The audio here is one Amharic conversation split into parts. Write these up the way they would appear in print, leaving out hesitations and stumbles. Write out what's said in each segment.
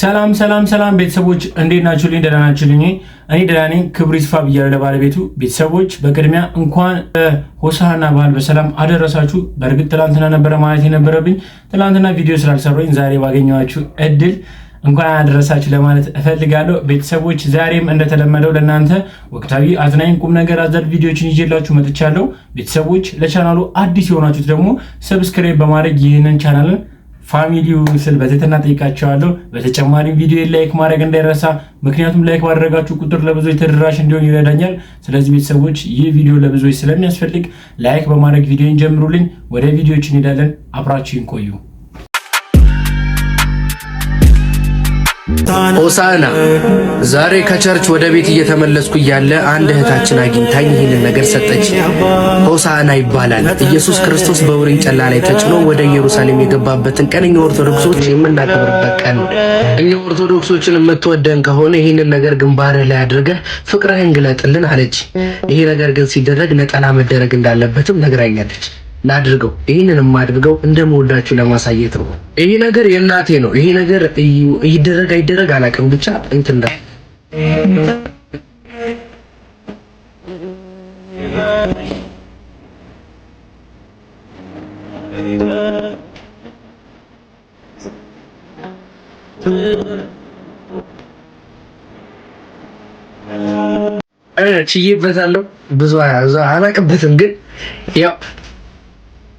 ሰላም ሰላም ሰላም ቤተሰቦች እንዴት ናችሁልኝ? ደህና ናችሁልኝ? እኔ ደህና ነኝ። ክብሩ ይስፋ ብያለሁ ለባለቤቱ። ቤተሰቦች በቅድሚያ እንኳን ሆሳዕና በዓል በሰላም አደረሳችሁ። በእርግጥ ትላንትና ነበረ ማለት የነበረብኝ፣ ትላንትና ቪዲዮ ስላልሰራሁኝ ዛሬ ባገኘኋችሁ እድል እንኳን አደረሳችሁ ለማለት እፈልጋለሁ። ቤተሰቦች ዛሬም እንደተለመደው ለእናንተ ወቅታዊ አዝናኝ ቁም ነገር አዘል ቪዲዮዎችን ይዤላችሁ መጥቻለሁ። ቤተሰቦች ለቻናሉ አዲስ የሆናችሁት ደግሞ ሰብስክራይብ በማድረግ ይህንን ቻናልን ፋሚሊው ስል በትህትና ጠይቃቸዋለሁ። በተጨማሪም ቪዲዮ ላይክ ማድረግ እንዳይረሳ፣ ምክንያቱም ላይክ ባደረጋችሁ ቁጥር ለብዙዎች ተደራሽ እንዲሆን ይረዳኛል። ስለዚህ ቤተሰቦች ይህ ቪዲዮ ለብዙዎች ስለሚያስፈልግ ላይክ በማድረግ ቪዲዮን ጀምሩልኝ። ወደ ቪዲዮዎች እንሄዳለን። አብራችሁን ቆዩ። ሆሳዕና ዛሬ ከቸርች ወደ ቤት እየተመለስኩ እያለ አንድ እህታችን አግኝታኝ ይህንን ነገር ሰጠች። ሆሳዕና ይባላል። ኢየሱስ ክርስቶስ በውርንጭላ ላይ ተጭኖ ወደ ኢየሩሳሌም የገባበትን ቀን እኛ ኦርቶዶክሶች የምናከብርበት ቀን ነው። እኛ ኦርቶዶክሶችን የምትወደን ከሆነ ይህንን ነገር ግንባርህ ላይ አድርገህ ፍቅርህን ግለጥልን አለች። ይሄ ነገር ግን ሲደረግ ነጠላ መደረግ እንዳለበትም ነግራኛለች። ላድርገው፣ ይሄንን የማድርገው እንደምወዳችሁ ለማሳየት ነው። ይሄ ነገር የእናቴ ነው። ይሄ ነገር ይደረግ አይደረግ አላውቅም፣ ብቻ እንትና ችዬበታለሁ። ብዙ አላውቅበትም፣ ግን ያው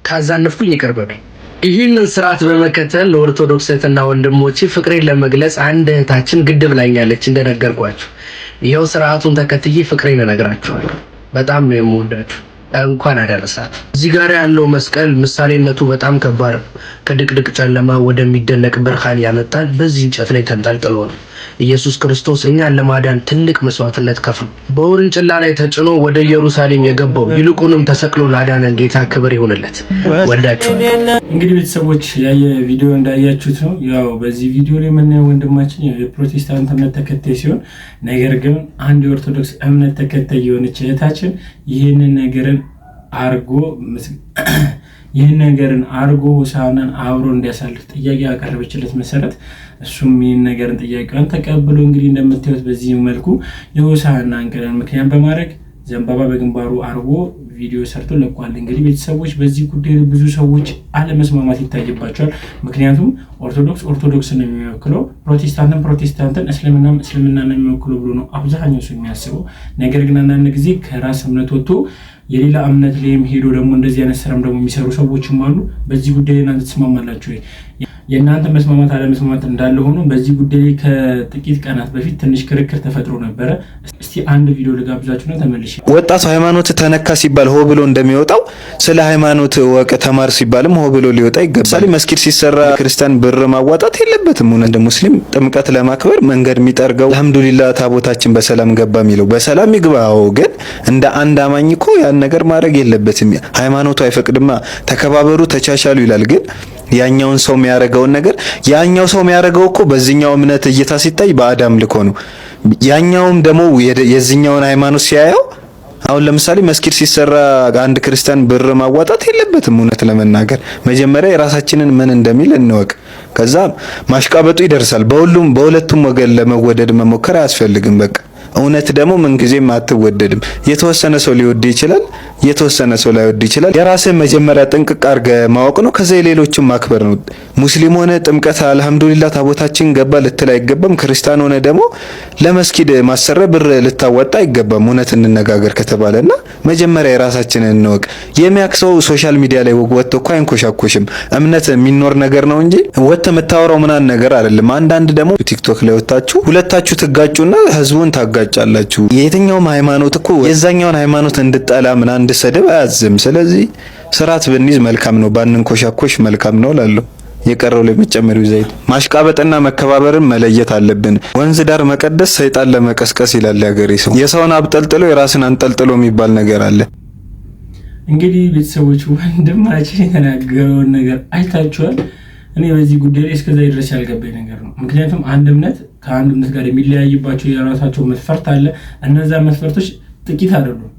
ካዛነፍኩኝ ይቀርበኝ። ይህንን ስርዓት በመከተል ለኦርቶዶክስ እህትና ወንድሞቼ ፍቅሬን ለመግለጽ አንድ እህታችን ግድ ብላኛለች እንደነገርኳችሁ። ይኸው ስርዓቱን ተከትዬ ፍቅሬን እነግራችኋለሁ። በጣም ነው የምወዳችሁ። እንኳን አደረሳት። እዚህ ጋር ያለው መስቀል ምሳሌነቱ በጣም ከባድ ነው። ከድቅድቅ ጨለማ ወደሚደነቅ ብርሃን ያመጣል። በዚህ እንጨት ላይ ተንጠልጥሎ ነው ኢየሱስ ክርስቶስ እኛን ለማዳን ትልቅ መስዋዕትነት ከፍሎ በውርንጭላ ላይ ተጭኖ ወደ ኢየሩሳሌም የገባው ይልቁንም ተሰቅሎ ላዳነን ጌታ ክብር ይሁንለት። ወዳችሁ እንግዲህ ቤተሰቦች ያየ ቪዲዮ እንዳያችሁት ነው። ያው በዚህ ቪዲዮ ላይ የምናየው ወንድማችን የፕሮቴስታንት እምነት ተከታይ ሲሆን፣ ነገር ግን አንድ የኦርቶዶክስ እምነት ተከታይ የሆነች እህታችን ይህንን ነገርን አርጎ ሆሳዕናን አብሮ እንዲያሳልፍ ጥያቄ ያቀረበችለት መሰረት እሱም ይህን ነገርን ጥያቄዋን ተቀብሎ እንግዲህ እንደምታዩት በዚህ መልኩ የሆሳዕናን ቀንን ምክንያት በማድረግ ዘንባባ በግንባሩ አርጎ ቪዲዮ ሰርቶ ለቋል። እንግዲህ ቤተሰቦች በዚህ ጉዳይ ብዙ ሰዎች አለመስማማት ይታይባቸዋል። ምክንያቱም ኦርቶዶክስን ነው የሚወክለው፣ ፕሮቴስታንትን እስልምናን ነው የሚወክለው ብሎ ነው አብዛኛው ሰው የሚያስበው። ነገር ግን አንዳንድ ጊዜ ከራስ እምነት ወጥቶ የሌላ እምነት ላይም ሄዶ ደግሞ እንደዚህ አይነት ስራም ደግሞ የሚሰሩ ሰዎችም አሉ። በዚህ ጉዳይ እናንተ ትስማማላችሁ? የእናንተ መስማማት አለመስማማት እንዳለ ሆኖ በዚህ ጉዳይ ላይ ከጥቂት ቀናት በፊት ትንሽ ክርክር ተፈጥሮ ነበረ። እስቲ አንድ ቪዲዮ ልጋብዛችሁና ተመልሼ። ወጣቱ ሃይማኖት ተነካ ሲባል ሆ ብሎ እንደሚወጣው ስለ ሃይማኖት ወቅ ተማር ሲባልም ሆ ብሎ ሊወጣ ይገባል። መስጊድ ሲሰራ ክርስቲያን ብር ማዋጣት የለበትም። እንደ ሙስሊም ጥምቀት ለማክበር መንገድ የሚጠርገው አልሐምዱሊላህ ታቦታችን በሰላም ገባ የሚለው በሰላም ይግባው፣ ግን እንደ አንድ አማኝ እኮ ያን ነገር ማድረግ የለበትም። ሃይማኖቱ አይፈቅድማ። ተከባበሩ፣ ተቻቻሉ ይላል። ግን ያኛውን ሰው የሚያረጋውን ነገር ያኛው ሰው የሚያረጋው እኮ በዚህኛው እምነት እይታ ሲታይ በአዳም ልኮ ነው። ያኛውም ደግሞ የዚህኛውን ሃይማኖት ሲያየው አሁን ለምሳሌ መስጊድ ሲሰራ አንድ ክርስቲያን ብር ማዋጣት የለበትም። እውነት ለመናገር መጀመሪያ የራሳችንን ምን እንደሚል እንወቅ፣ ከዛ ማሽቃበጡ ይደርሳል። በሁለቱም ወገን ለመወደድ መሞከር አያስፈልግም። በቃ እውነት ደግሞ ምንጊዜም አትወደድም። የተወሰነ ሰው ሊወድ ይችላል፣ የተወሰነ ሰው ላይወድ ይችላል። የራስን መጀመሪያ ጥንቅቅ አድርገህ ማወቅ ነው፣ ከዛ የሌሎችን ማክበር ነው። ሙስሊም ሆነ ጥምቀት አልሐምዱሊላህ ታቦታችን ገባ ልትል አይገባም። ክርስቲያን ሆነ ደግሞ ለመስጊድ ማሰሪያ ብር ልታወጣ አይገባም። እውነት እንነጋገር ከተባለና መጀመሪያ የራሳችንን እንወቅ። የሚያክሰው ሶሻል ሚዲያ ላይ ወጥቶ እኮ አይንኮሻኮሽም። እምነት የሚኖር ነገር ነው እንጂ ወጥተህ የምታወራው ምናምን ነገር አይደለም። አንዳንድ ደግሞ ቲክቶክ ላይ ወጣችሁ ሁለታችሁ ትጋጩና ህዝቡን ታጋጫላችሁ። የየትኛውም ሃይማኖት እኮ የዛኛውን ሃይማኖት እንድጠላ ምናምን እንድሰደብ አያዝም። ስለዚህ ስርዓት ብንይዝ መልካም ነው፣ ባንንኮሻኮሽ መልካም ነው እላለሁ። የቀረው ላይ መጨመሪው ዘይት ማሽቃበጥና መከባበርን መለየት አለብን። ወንዝ ዳር መቀደስ ሰይጣን ለመቀስቀስ ይላል ያገሬ ሰው። የሰውን አብጠልጥሎ የራስን አንጠልጥሎ የሚባል ነገር አለ። እንግዲህ ቤተሰቦች ወንድማችን የተናገረውን ነገር አይታችኋል። እኔ በዚህ ጉዳይ ላይ እስከዛ ድረስ ያልገባኝ ነገር ነው። ምክንያቱም አንድ እምነት ከአንድ እምነት ጋር የሚለያይባቸው የራሳቸው መስፈርት አለ። እነዛ መስፈርቶች ጥቂት አይደሉም።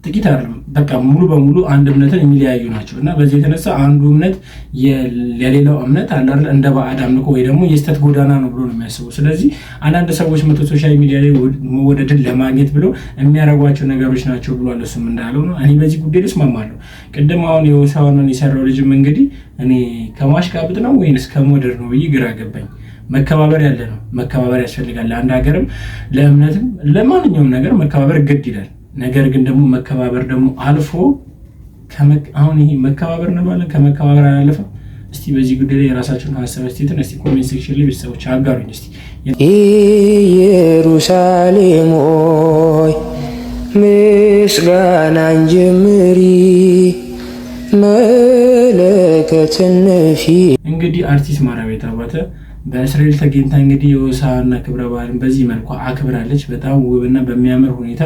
ጥቂት አይደለም፣ በቃ ሙሉ በሙሉ አንድ እምነትን የሚለያዩ ናቸው። እና በዚህ የተነሳ አንዱ እምነት የሌላው እምነት አለ አይደል እንደ ባዕድ አምልኮ ወይ ደግሞ የስተት ጎዳና ነው ብሎ ነው የሚያስቡ። ስለዚህ አንዳንድ ሰዎች መቶ ሶሻል ሚዲያ ላይ መወደድን ለማግኘት ብለው የሚያደርጓቸው ነገሮች ናቸው ብሏል። እሱም እንዳለው ነው። እኔ በዚህ ጉዳይ እስማማለሁ። ቅድም አሁን የሆሳዕናን የሰራው ልጅም እንግዲህ እኔ ከማሽቃበጥ ነው ወይንስ ከሞደር ነው ብዬ ግራ ገባኝ። መከባበር ያለ ነው፣ መከባበር ያስፈልጋል። ለአንድ ሀገርም ለእምነትም ለማንኛውም ነገር መከባበር ግድ ይላል። ነገር ግን ደግሞ መከባበር ደግሞ አልፎ አሁን ይሄ መከባበር እንባለን ከመከባበር አላለፈም። እስቲ በዚህ ጉዳይ ላይ የራሳችሁን ሀሳብ አስተያየትን እስቲ ኮሜንት ሴክሽን ላይ ቤተሰቦች አጋሩኝ። እስቲ ኢየሩሳሌም ሆይ ምስጋናን ጀምሪ መለከትን ነፊ። እንግዲህ አርቲስት ማርያም አባተ በእስራኤል ተገኝታ እንግዲህ የሆሳዕና ክብረ በዓልን በዚህ መልኩ አክብራለች። በጣም ውብና በሚያምር ሁኔታ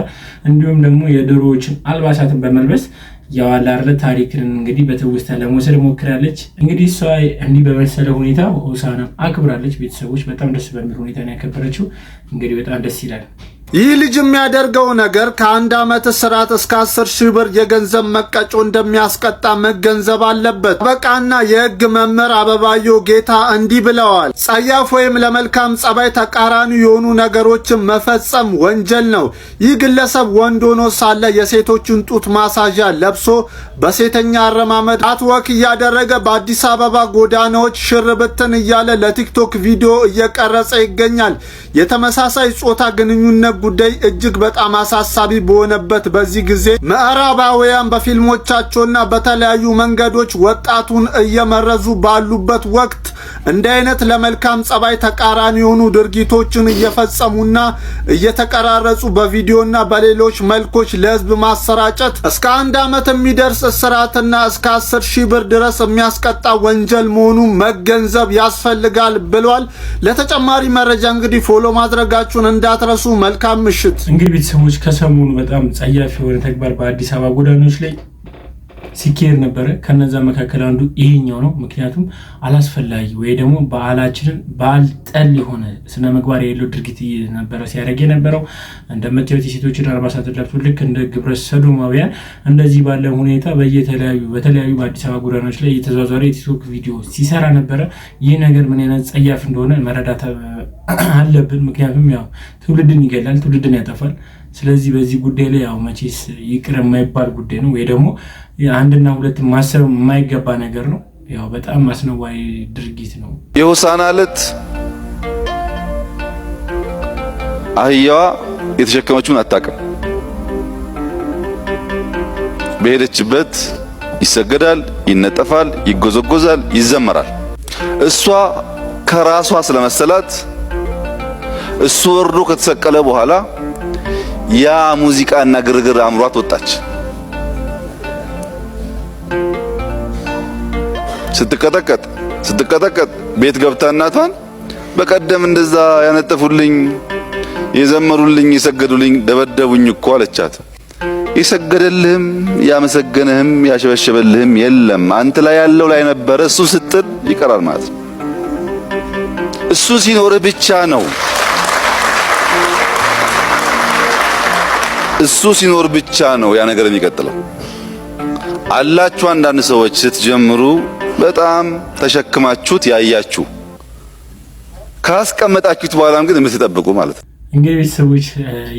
እንዲሁም ደግሞ የድሮዎችን አልባሳትን በመልበስ ያዋላረ ታሪክን እንግዲህ በትውስታ ለመውሰድ ሞክራለች። እንግዲህ እሷ እንዲህ በመሰለ ሁኔታ ሆሳዕና አክብራለች። ቤተሰቦች በጣም ደስ በሚል ሁኔታ ነው ያከበረችው። እንግዲህ በጣም ደስ ይላል። ይህ ልጅ የሚያደርገው ነገር ከ1 ዓመት እስራት እስከ 10,000 ብር የገንዘብ መቀጮ እንደሚያስቀጣ መገንዘብ አለበት። ጠበቃና የሕግ መምህር አበባየሁ ጌታ እንዲህ ብለዋል። ጸያፍ ወይም ለመልካም ጸባይ ተቃራኒ የሆኑ ነገሮችን መፈጸም ወንጀል ነው። ይህ ግለሰብ ወንድ ሆኖ ሳለ የሴቶችን ጡት ማሳዣ ለብሶ በሴተኛ አረማመድ አትወክ እያደረገ በአዲስ አበባ ጎዳናዎች ሽርብትን እያለ ለቲክቶክ ቪዲዮ እየቀረጸ ይገኛል። የተመሳሳይ ጾታ ግንኙነት ጉዳይ እጅግ በጣም አሳሳቢ በሆነበት በዚህ ጊዜ ምዕራባውያን በፊልሞቻቸውና በተለያዩ መንገዶች ወጣቱን እየመረዙ ባሉበት ወቅት እንዲህ አይነት ለመልካም ጸባይ ተቃራኒ የሆኑ ድርጊቶችን እየፈጸሙና እየተቀራረጹ በቪዲዮና በሌሎች መልኮች ለሕዝብ ማሰራጨት እስከ 1 ዓመት የሚደርስ እስራትና እስከ 10,000 ብር ድረስ የሚያስቀጣ ወንጀል መሆኑን መገንዘብ ያስፈልጋል ብሏል። ለተጨማሪ መረጃ እንግዲህ ፎሎ ማድረጋችሁን እንዳትረሱ። መልካም ምሽት። እንግዲህ ቤተሰቦች ከሰሞኑ በጣም ጸያፍ የሆነ ተግባር በአዲስ አበባ ጎዳናዎች ላይ ሲካሄድ ነበረ። ከነዛ መካከል አንዱ ይሄኛው ነው። ምክንያቱም አላስፈላጊ ወይ ደግሞ በዓላችንን በዓል ጠል የሆነ ስነ ምግባር የሌለው ድርጊት ነበረ ሲያደርግ የነበረው። እንደምታዩት የሴቶችን አልባሳት ለብሶ ልክ እንደ ግብረ ሰዶማውያን እንደዚህ ባለ ሁኔታ በተለያዩ በአዲስ አበባ ጎዳናዎች ላይ የተዟዟረ የቲክቶክ ቪዲዮ ሲሰራ ነበረ። ይህ ነገር ምን አይነት ጸያፍ እንደሆነ መረዳት አለብን። ምክንያቱም ያው ትውልድን ይገላል፣ ትውልድን ያጠፋል። ስለዚህ በዚህ ጉዳይ ላይ ያው መቼስ ይቅር የማይባል ጉዳይ ነው ወይ ደግሞ አንድና ሁለት ማሰብ የማይገባ ነገር ነው። ያው በጣም አስነዋሪ ድርጊት ነው። የሆሳዕና ዕለት አህያዋ የተሸከመችውን አታውቅም። በሄደችበት ይሰገዳል፣ ይነጠፋል፣ ይጎዘጎዛል፣ ይዘመራል። እሷ ከራሷ ስለመሰላት እሱ ወርዶ ከተሰቀለ በኋላ ያ ሙዚቃና ግርግር አምሯት ወጣች። ስትቀጠቀጥ ቤት ገብታ እናቷን በቀደም እንደዛ ያነጠፉልኝ፣ የዘመሩልኝ፣ የሰገዱልኝ ደበደቡኝ እኮ አለቻት። የሰገደልህም ያመሰገነህም ያሸበሸበልህም የለም። አንተ ላይ ያለው ላይ ነበረ። እሱ ስትል ይቀራል ማለት ነው። እሱ ሲኖርህ ብቻ ነው እሱ ሲኖር ብቻ ነው ያ ነገር የሚቀጥለው። አላችሁ አንዳንድ ሰዎች ስትጀምሩ በጣም ተሸክማችሁት ያያችሁ ካስቀመጣችሁት በኋላም ግን የምትጠብቁ ማለት ነው። እንግዲህ ቤተሰቦች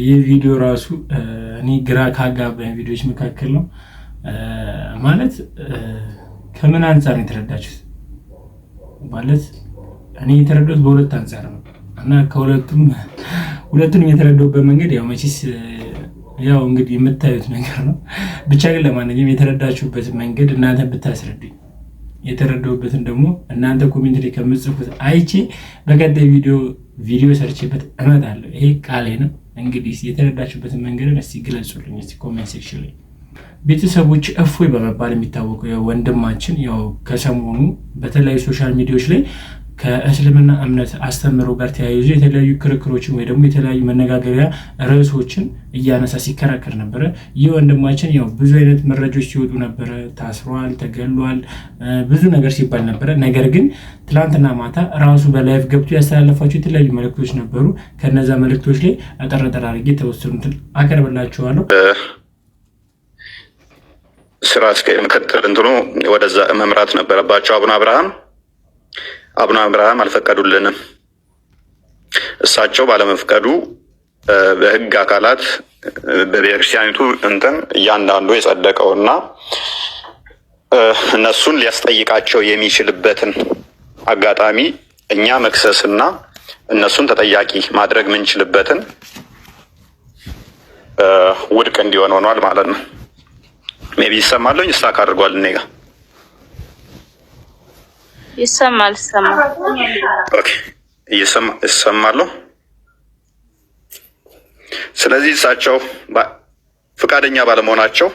ይህ ቪዲዮ ራሱ እኔ ግራ ካጋባኝ ቪዲዮዎች መካከል ነው። ማለት ከምን አንጻር ነው የተረዳችሁት? ማለት እኔ የተረዳሁት በሁለት አንጻር ነው እና ሁለቱንም የተረዳሁበት መንገድ ያው መቼስ ያው እንግዲህ የምታዩት ነገር ነው። ብቻ ግን ለማንኛውም የተረዳችሁበት መንገድ እናንተ ብታስረዱኝ፣ የተረዳሁበትን ደግሞ እናንተ ኮሜንት ላይ ከምትጽፉት አይቼ በቀጣይ ቪዲዮ ሰርቼበት እመጣለሁ። ይሄ ቃሌ ነው። እንግዲህ የተረዳችሁበትን መንገድ እስቲ ግለጹልኝ እስቲ ኮሜንት ሴክሽን ላይ። ቤተሰቦች እፎይ በመባል የሚታወቀው ወንድማችን ያው ከሰሞኑ በተለያዩ ሶሻል ሚዲያዎች ላይ ከእስልምና እምነት አስተምህሮ ጋር ተያይዞ የተለያዩ ክርክሮችን ወይ ደግሞ የተለያዩ መነጋገሪያ ርዕሶችን እያነሳ ሲከራከር ነበረ። ይህ ወንድማችን ያው ብዙ አይነት መረጃዎች ሲወጡ ነበረ። ታስሯል፣ ተገሏል፣ ብዙ ነገር ሲባል ነበረ። ነገር ግን ትላንትና ማታ ራሱ በላይቭ ገብቶ ያስተላለፋቸው የተለያዩ መልእክቶች ነበሩ። ከነዛ መልእክቶች ላይ አጠር አድርጌ ተወሰኑትን አቀርብላችኋለሁ። ስራ ምክትል እንትኑ ወደዛ መምራት ነበረባቸው አቡነ አብርሃም አልፈቀዱልንም። እሳቸው ባለመፍቀዱ በህግ አካላት በቤተክርስቲያኒቱ እንትን እያንዳንዱ የጸደቀውና እነሱን ሊያስጠይቃቸው የሚችልበትን አጋጣሚ እኛ መክሰስና እነሱን ተጠያቂ ማድረግ ምንችልበትን ውድቅ እንዲሆን ሆኗል ማለት ነው። ሜቢ ይሰማለኝ ስታክ አድርጓል። እኔ ጋር ይሰማል። ኦኬ ይሰማለሁ። ስለዚህ እሳቸው ፈቃደኛ ባለመሆናቸው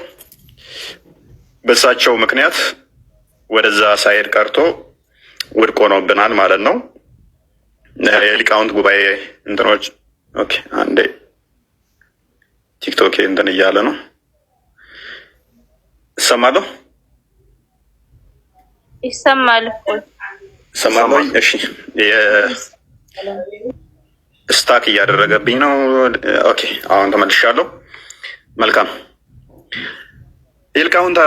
በእሳቸው ምክንያት ወደዛ ሳይሄድ ቀርቶ ውድቅ ሆኖብናል ማለት ነው። የሊቃውንት ጉባኤ እንትኖች ኦኬ፣ አንዴ ቲክቶክ እንትን እያለ ነው። እሰማለሁ ይሰማል። እሺ፣ ስታክ እያደረገብኝ ነው። ኦኬ፣ አሁን ተመልሻለሁ። መልካም። የሊቃውንት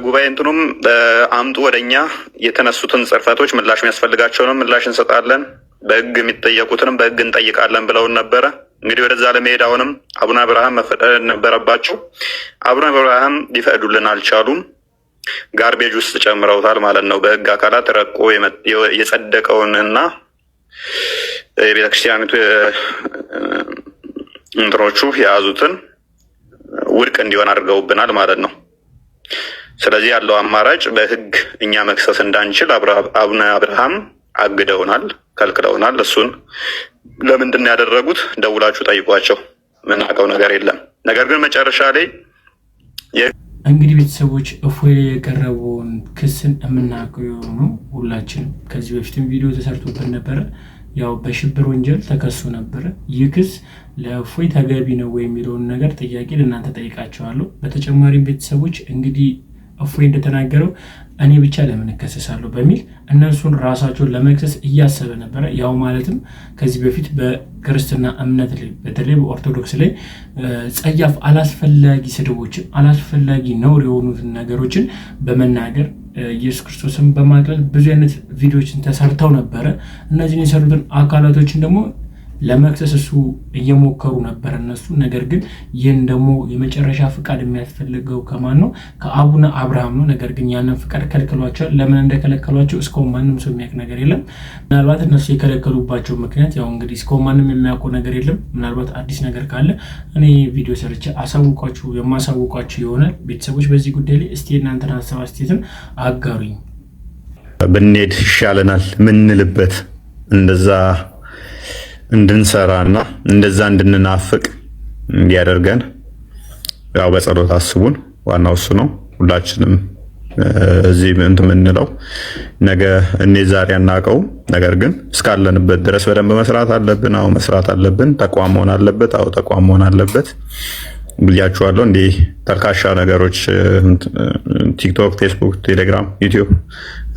ጉባኤ እንትኑም አምጡ ወደኛ የተነሱትን ጽርፈቶች ምላሽ የሚያስፈልጋቸውንም ምላሽ እንሰጣለን፣ በህግ የሚጠየቁትንም በህግ እንጠይቃለን ብለውን ነበረ። እንግዲህ ወደዛ ለመሄድ አሁንም አቡነ አብርሃም መፈቀድ ነበረባቸው። አቡነ አብርሃም ሊፈቅዱልን አልቻሉም። ጋርቤጅ ውስጥ ጨምረውታል ማለት ነው። በህግ አካላት ረቆ የጸደቀውንና የቤተክርስቲያኒቱ እንትኖቹ የያዙትን ውድቅ እንዲሆን አድርገውብናል ማለት ነው። ስለዚህ ያለው አማራጭ በህግ እኛ መክሰስ እንዳንችል አቡነ አብርሃም አግደውናል፣ ከልክለውናል። እሱን ለምንድን ያደረጉት ደውላችሁ ጠይቋቸው። ምናውቀው ነገር የለም። ነገር ግን መጨረሻ ላይ እንግዲህ ቤተሰቦች እፎይ ላይ የቀረበውን ክስን የምናውቀው የሆኑ ሁላችንም ከዚህ በፊትም ቪዲዮ ተሰርቶበት ነበረ። ያው በሽብር ወንጀል ተከሶ ነበረ። ይህ ክስ ለእፎይ ተገቢ ነው ወይ የሚለውን ነገር ጥያቄ ለእናንተ ጠይቃቸዋለሁ። በተጨማሪም ቤተሰቦች እንግዲህ እፎይ እንደተናገረው እኔ ብቻ ለምን እከሰሳለሁ በሚል እነሱን ራሳቸውን ለመክሰስ እያሰበ ነበረ። ያው ማለትም ከዚህ በፊት በክርስትና እምነት ላይ በተለይ በኦርቶዶክስ ላይ ጸያፍ አላስፈላጊ ስድቦችን፣ አላስፈላጊ ነውር የሆኑትን ነገሮችን በመናገር ኢየሱስ ክርስቶስን በማቅለል ብዙ አይነት ቪዲዮዎችን ተሰርተው ነበረ። እነዚህን የሰሩትን አካላቶችን ደግሞ ለመክሰስ እሱ እየሞከሩ ነበር እነሱ። ነገር ግን ይህን ደግሞ የመጨረሻ ፍቃድ የሚያስፈልገው ከማን ነው? ከአቡነ አብርሃም ነው። ነገር ግን ያንን ፍቃድ ከልክሏቸዋል። ለምን እንደከለከሏቸው እስካሁን ማንም ሰው የሚያውቅ ነገር የለም። ምናልባት እነሱ የከለከሉባቸው ምክንያት ያው እንግዲህ እስካሁን ማንም የሚያውቀው ነገር የለም። ምናልባት አዲስ ነገር ካለ እኔ ቪዲዮ ሰርቼ የማሳውቋችሁ ይሆናል። ቤተሰቦች በዚህ ጉዳይ ላይ እስቲ እናንተን ሀሳብ አስተያየትን አጋሩኝ። ብንሄድ ይሻለናል ምንልበት እንደዛ እንድንሰራና እንደዛ እንድንናፍቅ እንዲያደርገን ያው በጸሎት አስቡን። ዋናው እሱ ነው። ሁላችንም እዚህ እንትን የምንለው ነገ እኔ ዛሬ አናውቀው። ነገር ግን እስካለንበት ድረስ በደንብ መስራት አለብን። አዎ መስራት አለብን። ተቋም መሆን አለበት። አዎ ተቋም መሆን አለበት ብያችኋለሁ። እንዲህ ተልካሻ ነገሮች ቲክቶክ፣ ፌስቡክ፣ ቴሌግራም፣ ዩቲዩብ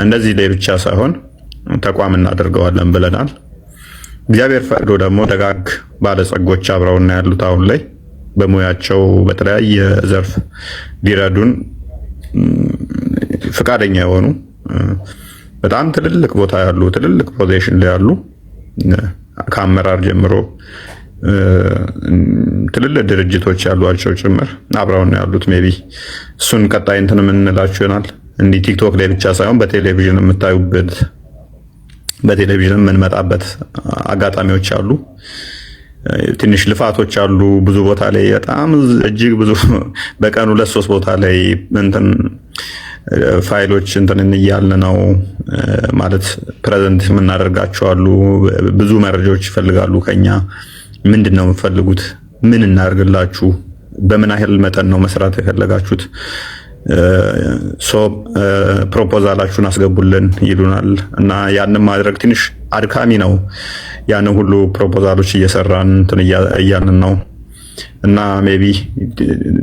እንደዚህ ላይ ብቻ ሳይሆን ተቋም እናደርገዋለን ብለናል። እግዚአብሔር ፈቅዶ ደግሞ ደጋግ ባለጸጎች አብረውና ያሉት አሁን ላይ በሙያቸው በተለያየ ዘርፍ ሊረዱን ፈቃደኛ የሆኑ በጣም ትልልቅ ቦታ ያሉ ትልልቅ ፖዚሽን ላይ ያሉ ከአመራር ጀምሮ ትልልቅ ድርጅቶች ያሏቸው ጭምር አብረውና ያሉት ሜቢ እሱን ቀጣይ እንትን የምንላችሁ ይሆናል። እንዲህ ቲክቶክ ላይ ብቻ ሳይሆን በቴሌቪዥን የምታዩበት በቴሌቪዥን የምንመጣበት አጋጣሚዎች አሉ። ትንሽ ልፋቶች አሉ። ብዙ ቦታ ላይ በጣም እጅግ ብዙ በቀን 2-3 ቦታ ላይ እንትን ፋይሎች እንትን እያልን ነው ማለት ፕሬዘንት የምናደርጋቸው አሉ። ብዙ መረጃዎች ይፈልጋሉ ከኛ። ምንድነው የምትፈልጉት? ምን እናደርግላችሁ? በምን ያህል መጠን ነው መስራት የፈለጋችሁት? ፕሮፖዛላችሁን አስገቡልን ይሉናል እና ያንን ማድረግ ትንሽ አድካሚ ነው። ያንን ሁሉ ፕሮፖዛሎች እየሰራን እንትን እያልን ነው እና ሜቢ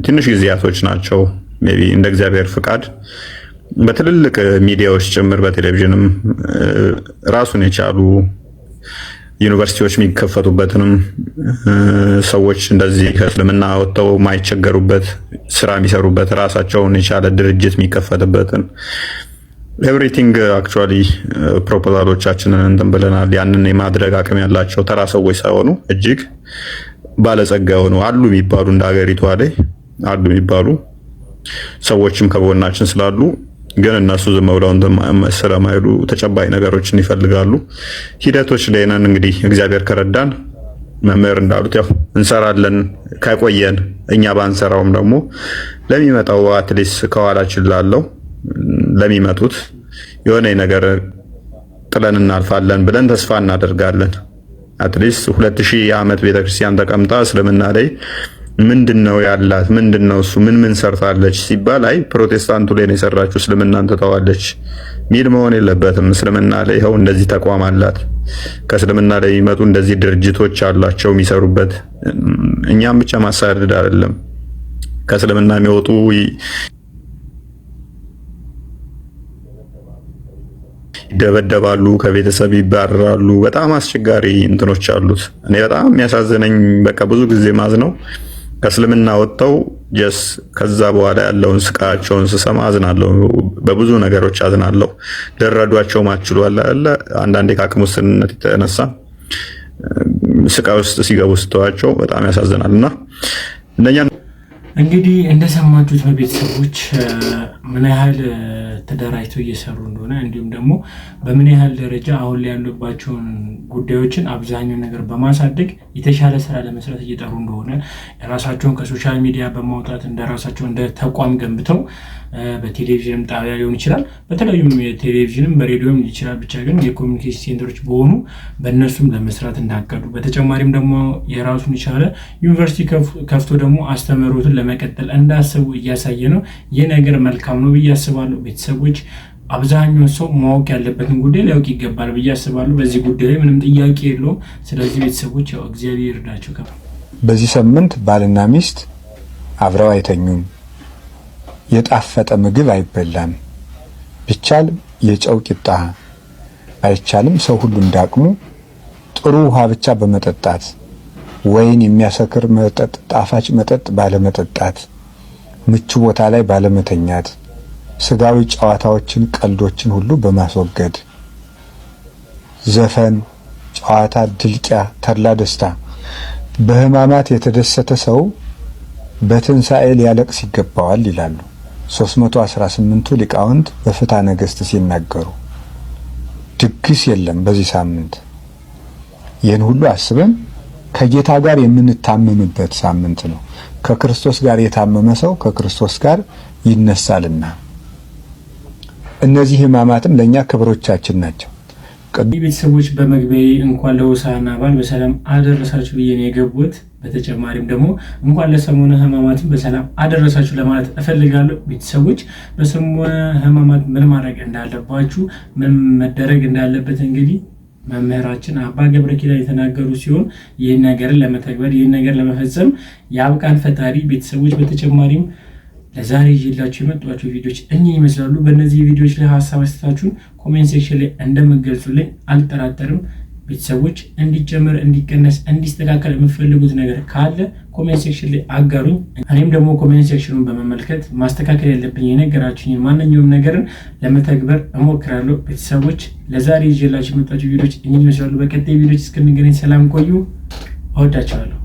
ትንሽ ጊዜያቶች ናቸው። ሜቢ እንደ እግዚአብሔር ፍቃድ በትልልቅ ሚዲያዎች ጭምር በቴሌቪዥንም ራሱን የቻሉ ዩኒቨርሲቲዎች የሚከፈቱበትንም ሰዎች እንደዚህ ከእስልምና ወጥተው ማይቸገሩበት ስራ የሚሰሩበት ራሳቸውን የቻለ ድርጅት የሚከፈትበትን ኤቭሪቲንግ አክቹአሊ ፕሮፖዛሎቻችንን እንትን ብለናል። ያንን የማድረግ አቅም ያላቸው ተራ ሰዎች ሳይሆኑ እጅግ ባለጸጋ የሆኑ አሉ የሚባሉ እንደ ሀገሪቷ ላይ አሉ የሚባሉ ሰዎችም ከጎናችን ስላሉ ግን እነሱ ዝም ብለው ስለማይሉ ተጨባጭ ነገሮችን ይፈልጋሉ። ሂደቶች ላይ ነን። እንግዲህ እግዚአብሔር ከረዳን መምህር እንዳሉት ያው እንሰራለን። ከቆየን እኛ ባንሰራውም ደግሞ ለሚመጣው አትሊስት ከኋላችን ላለው ለሚመጡት የሆነ ነገር ጥለን እናልፋለን ብለን ተስፋ እናደርጋለን። አትሊስት 2000 ዓመት ቤተክርስቲያን ተቀምጣ እስልምና ላይ ምንድነው ያላት ምንድነው እሱ ምን ሰርታለች ሲባል አይ ፕሮቴስታንቱ ላይ ነው የሰራችው እስልምናን ተተዋለች ሚል መሆን የለበትም። እስልምና ላይ ይኸው እንደዚህ ተቋም አላት። ከእስልምና ላይ የሚመጡ እንደዚህ ድርጅቶች አላቸው የሚሰሩበት። እኛም ብቻ ማሳደድ አይደለም ከእስልምና የሚወጡ ይደበደባሉ፣ ከቤተሰብ ይባረራሉ። በጣም አስቸጋሪ እንትኖች አሉት። እኔ በጣም የሚያሳዝነኝ በቃ ብዙ ጊዜ ማዝነው ከእስልምና ወጥተው ጀስ ከዛ በኋላ ያለውን ስቃያቸውን ስሰማ አዝናለሁ። በብዙ ነገሮች አዝናለሁ። ልረዷቸው ማችሉ አለ አንዳንዴ ከአቅም ውስንነት የተነሳ ስቃይ ውስጥ ሲገቡ ስተዋቸው በጣም ያሳዝናልና እንደኛ እንግዲህ እንደሰማችሁት ቤተሰቦች ምን ያህል ተደራጅተው እየሰሩ እንደሆነ እንዲሁም ደግሞ በምን ያህል ደረጃ አሁን ላይ ያሉባቸውን ጉዳዮችን አብዛኛው ነገር በማሳደግ የተሻለ ስራ ለመስራት እየጠሩ እንደሆነ ራሳቸውን ከሶሻል ሚዲያ በማውጣት እንደራሳቸው እንደ ተቋም ገንብተው በቴሌቪዥንም ጣቢያ ሊሆን ይችላል፣ በተለያዩም ቴሌቪዥንም በሬዲዮም ይችላል። ብቻ ግን የኮሚኒኬሽን ሴንተሮች በሆኑ በእነሱም ለመስራት እንዳቀዱ በተጨማሪም ደግሞ የራሱን የቻለ ዩኒቨርሲቲ ከፍቶ ደግሞ አስተምህሮትን ለመቀጠል እንዳሰቡ እያሳየ ነው። ይህ ነገር መልካም ነው ብዬ አስባለሁ። ቤተሰቦች አብዛኛው ሰው ማወቅ ያለበትን ጉዳይ ሊያውቅ ይገባል ብዬ አስባለሁ። በዚህ ጉዳይ ላይ ምንም ጥያቄ የለውም። ስለዚህ ቤተሰቦች ያው እግዚአብሔር ይርዳቸው። በዚህ ሳምንት ባልና ሚስት አብረው አይተኙም። የጣፈጠ ምግብ አይበላም። ቢቻል የጨው ቂጣ አይቻልም። ሰው ሁሉ እንዳቅሙ ጥሩ ውሃ ብቻ በመጠጣት ወይን የሚያሰክር መጠጥ፣ ጣፋጭ መጠጥ ባለመጠጣት፣ ምቹ ቦታ ላይ ባለመተኛት፣ ስጋዊ ጨዋታዎችን፣ ቀልዶችን ሁሉ በማስወገድ ዘፈን፣ ጨዋታ፣ ድልቂያ፣ ተድላ ደስታ። በሕማማት የተደሰተ ሰው በትንሣኤ ሊያለቅስ ይገባዋል ይላሉ 318ቱ ሊቃውንት በፍትሐ ነገሥት ሲናገሩ። ድግስ የለም በዚህ ሳምንት። ይህን ሁሉ አስበን ከጌታ ጋር የምንታመምበት ሳምንት ነው። ከክርስቶስ ጋር የታመመ ሰው ከክርስቶስ ጋር ይነሳልና እነዚህ ሕማማትም ለእኛ ክብሮቻችን ናቸው። ቤተሰቦች በመግቢያ እንኳን ለሆሳዕና በዓል በሰላም አደረሳችሁ ብዬ ነው የገቡት። በተጨማሪም ደግሞ እንኳን ለሰሙነ ሕማማትም በሰላም አደረሳችሁ ለማለት እፈልጋለሁ። ቤተሰቦች በሰሙነ ሕማማት ምን ማድረግ እንዳለባችሁ ምን መደረግ እንዳለበት እንግዲህ መምህራችን አባ ገብረ ኪዳን የተናገሩ ሲሆን ይህን ነገርን ለመተግበር ይህን ነገር ለመፈጸም ያብቃን ፈጣሪ። ቤተሰቦች በተጨማሪም ለዛሬ ይዤላችሁ የመጧቸው ቪዲዮዎች እኚህ ይመስላሉ። በእነዚህ ቪዲዮዎች ላይ ሀሳብ አስተያየታችሁን ኮሜንት ሴክሽን ላይ እንደምትገልጹልኝ አልጠራጠርም። ቤተሰቦች እንዲጨምር፣ እንዲቀነስ፣ እንዲስተካከል የምትፈልጉት ነገር ካለ ኮሜንት ሴክሽን ላይ አጋሩኝ። እኔም ደግሞ ኮሜንት ሴክሽኑን በመመልከት ማስተካከል ያለብኝ የነገራችሁኝ ማንኛውም ነገርን ለመተግበር እሞክራለሁ። ቤተሰቦች ለዛሬ ይዤላችሁ የመጧቸው ቪዲዮዎች እኚህ ይመስላሉ። በቀጣይ ቪዲዮዎች እስክንገናኝ ሰላም ቆዩ። እወዳችኋለሁ።